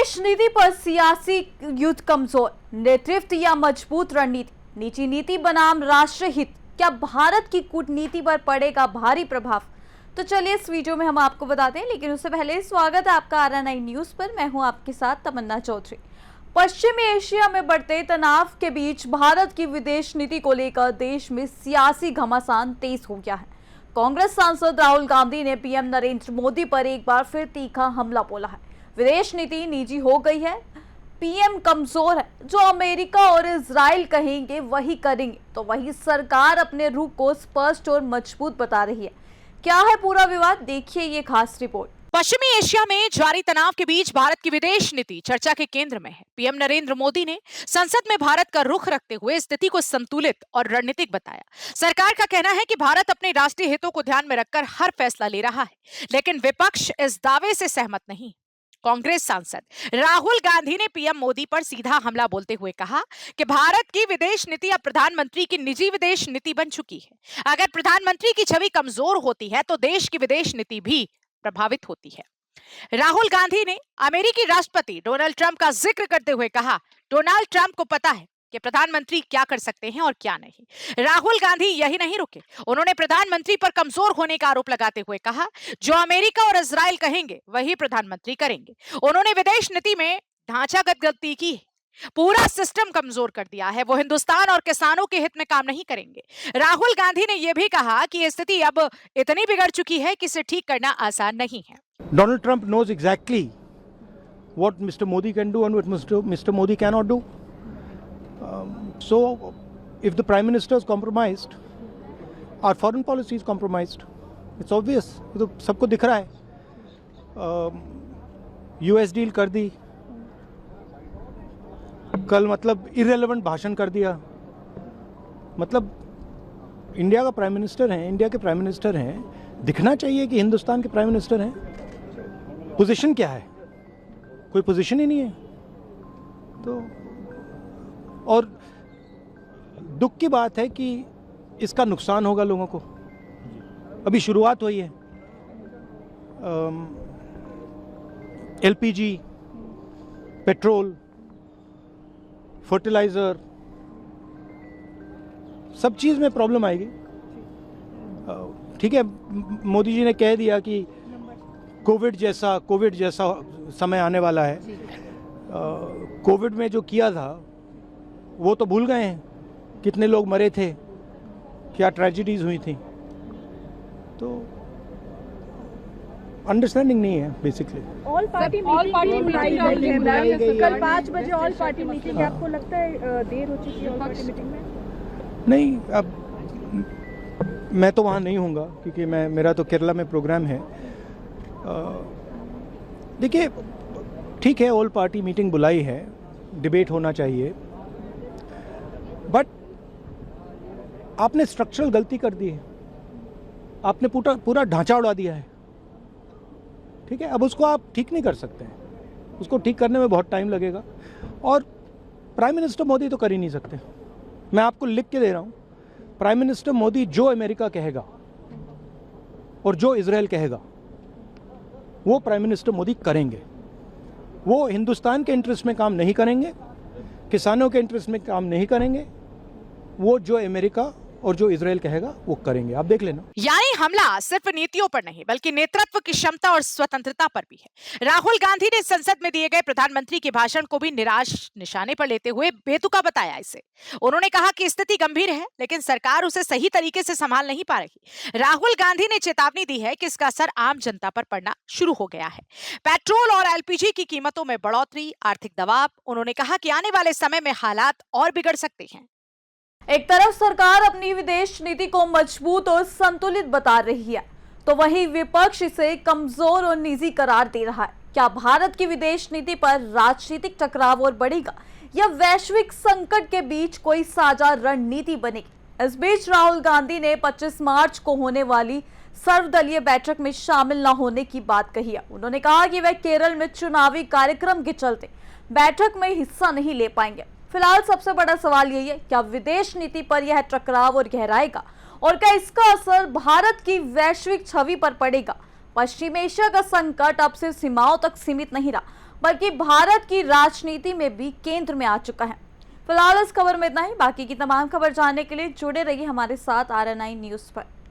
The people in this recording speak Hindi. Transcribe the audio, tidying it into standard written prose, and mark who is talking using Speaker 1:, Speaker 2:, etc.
Speaker 1: विदेश नीति पर सियासी युद्ध कमजोर, नेतृत्व या मजबूत रणनीति, निजी नीति बनाम राष्ट्र हित, क्या भारत की कूटनीति पर पड़ेगा भारी प्रभाव? तो चलिए इस वीडियो में हम आपको बताते हैं, लेकिन उससे पहले स्वागत है आपका RN9 न्यूज पर। मैं हूं आपके साथ तमन्ना चौधरी। पश्चिमी एशिया में बढ़ते तनाव के बीच भारत की विदेश नीति को लेकर देश में सियासी घमासान तेज हो गया है। कांग्रेस सांसद राहुल गांधी ने पीएम नरेंद्र मोदी पर एक बार फिर तीखा हमला बोला है। विदेश नीति निजी हो गई है, पीएम कमजोर है, जो अमेरिका और इजराइल कहेंगे वही करेंगे, तो वही सरकार अपने रुख को स्पष्ट और मजबूत बता रही है। क्या है पूरा विवाद, देखिए ये खास रिपोर्ट।
Speaker 2: पश्चिमी एशिया में जारी तनाव के बीच भारत की विदेश नीति चर्चा के केंद्र में है। पीएम नरेंद्र मोदी ने संसद में भारत का रुख रखते हुए स्थिति को संतुलित और रणनीतिक बताया। सरकार का कहना है कि भारत अपने राष्ट्रीय हितों को ध्यान में रखकर हर फैसला ले रहा है, लेकिन विपक्ष इस दावे से सहमत नहीं। कांग्रेस सांसद राहुल गांधी ने पीएम मोदी पर सीधा हमला बोलते हुए कहा कि भारत की विदेश नीति अब प्रधानमंत्री की निजी विदेश नीति बन चुकी है। अगर प्रधानमंत्री की छवि कमजोर होती है तो देश की विदेश नीति भी प्रभावित होती है। राहुल गांधी ने अमेरिकी राष्ट्रपति डोनाल्ड ट्रंप का जिक्र करते हुए कहा, डोनाल्ड ट्रंप को पता है कि प्रधानमंत्री क्या कर सकते हैं और क्या नहीं। राहुल गांधी यही नहीं रुके, उन्होंने प्रधानमंत्री पर कमजोर होने का आरोप लगाते हुए कहा, जो अमेरिका और इजराइल कहेंगे वही प्रधानमंत्री करेंगे। उन्होंने विदेश नीति में ढांचागत गलती की, पूरा सिस्टम कमजोर कर दिया है, वो हिंदुस्तान और किसानों के हित में काम नहीं करेंगे। राहुल गांधी ने यह भी कहा कि ये स्थिति अब इतनी बिगड़ चुकी है कि इसे ठीक करना आसान नहीं है।
Speaker 3: Donald Trump knows exactly what Mr. Modi can do and what Mr. Modi cannot do. So, if the Prime Minister is compromised, our foreign policy is compromised. It's obvious. ये तो सबको दिख रहा है। US डील कर दी, कल मतलब irrelevant भाषण कर दिया। मतलब इंडिया का प्राइम मिनिस्टर है, इंडिया के प्राइम मिनिस्टर हैं, दिखना चाहिए कि हिंदुस्तान के प्राइम मिनिस्टर हैं। पोजीशन क्या है? कोई पोजीशन ही नहीं है। तो और दुख की बात है कि इसका नुकसान होगा लोगों को। अभी शुरुआत हुई है। LPG, पेट्रोल, फर्टिलाइजर, सब चीज़ में प्रॉब्लम आएगी। ठीक है, मोदी जी ने कह दिया कि कोविड जैसा समय आने वाला है। कोविड में जो किया था वो तो भूल गए हैं, कितने लोग मरे थे, क्या ट्रेजेडीज हुई थी। तो अंडरस्टैंडिंग नहीं है बेसिकली।
Speaker 4: ऑल पार्टी मीटिंग बुलाई गई है कल 5 बजे। ऑल पार्टी मीटिंग, आपको लगता है देर हो चुकी है ऑल पार्टी मीटिंग में?
Speaker 3: नहीं, अब मैं तो वहाँ नहीं हूँगा क्योंकि मेरा तो केरला में प्रोग्राम है। देखिए, ठीक है, ऑल पार्टी मीटिंग बुलाई है, डिबेट होना चाहिए, बट आपने स्ट्रक्चरल गलती कर दी है। आपने पूरा ढांचा उड़ा दिया है। ठीक है, अब उसको आप ठीक नहीं कर सकते हैं। उसको ठीक करने में बहुत टाइम लगेगा और प्राइम मिनिस्टर मोदी तो कर ही नहीं सकते। मैं आपको लिख के दे रहा हूँ, प्राइम मिनिस्टर मोदी जो अमेरिका कहेगा और जो इजराइल कहेगा वो प्राइम मिनिस्टर मोदी करेंगे। वो हिंदुस्तान के इंटरेस्ट में काम नहीं करेंगे, किसानों के इंटरेस्ट में काम नहीं करेंगे। वो जो अमेरिका और जो इजराइल कहेगा वो करेंगे, आप देख लेना।
Speaker 2: यानी हमला सिर्फ नीतियों पर नहीं बल्कि नेतृत्व की क्षमता और स्वतंत्रता पर भी है। राहुल गांधी ने संसद में दिए गए प्रधानमंत्री के भाषण को भी निशाने पर लेते हुए बेतुका बताया इसे। उन्होंने कहा कि स्थिति गंभीर है, लेकिन सरकार उसे सही तरीके से संभाल नहीं पा रही। राहुल गांधी ने चेतावनी दी है कि इसका असर आम जनता पर पड़ना शुरू हो गया है। पेट्रोल और LPG की कीमतों में बढ़ोतरी, आर्थिक दबाव। उन्होंने कहा कि आने वाले समय में हालात और बिगड़ सकते हैं।
Speaker 1: एक तरफ सरकार अपनी विदेश नीति को मजबूत और संतुलित बता रही है, तो वहीं विपक्ष इसे कमजोर और निजी करार दे रहा है। क्या भारत की विदेश नीति पर राजनीतिक टकराव और बढ़ेगा या वैश्विक संकट के बीच कोई साझा रणनीति बनेगी? इस बीच राहुल गांधी ने 25 मार्च को होने वाली सर्वदलीय बैठक में शामिल न होने की बात कही है। उन्होंने कहा कि वे केरल में चुनावी कार्यक्रम के चलते बैठक में हिस्सा नहीं ले पाएंगे। फिलहाल सबसे बड़ा सवाल यही है, क्या विदेश नीति पर यह टकराव और गहराएगा और क्या इसका असर भारत की वैश्विक छवि पर पड़ेगा? पश्चिम एशिया का संकट अब सिर्फ सीमाओं तक सीमित नहीं रहा, बल्कि भारत की राजनीति में भी केंद्र में आ चुका है। फिलहाल इस खबर में इतना ही। बाकी की तमाम खबर जानने के लिए जुड़े रहिए हमारे साथ RNI न्यूज पर।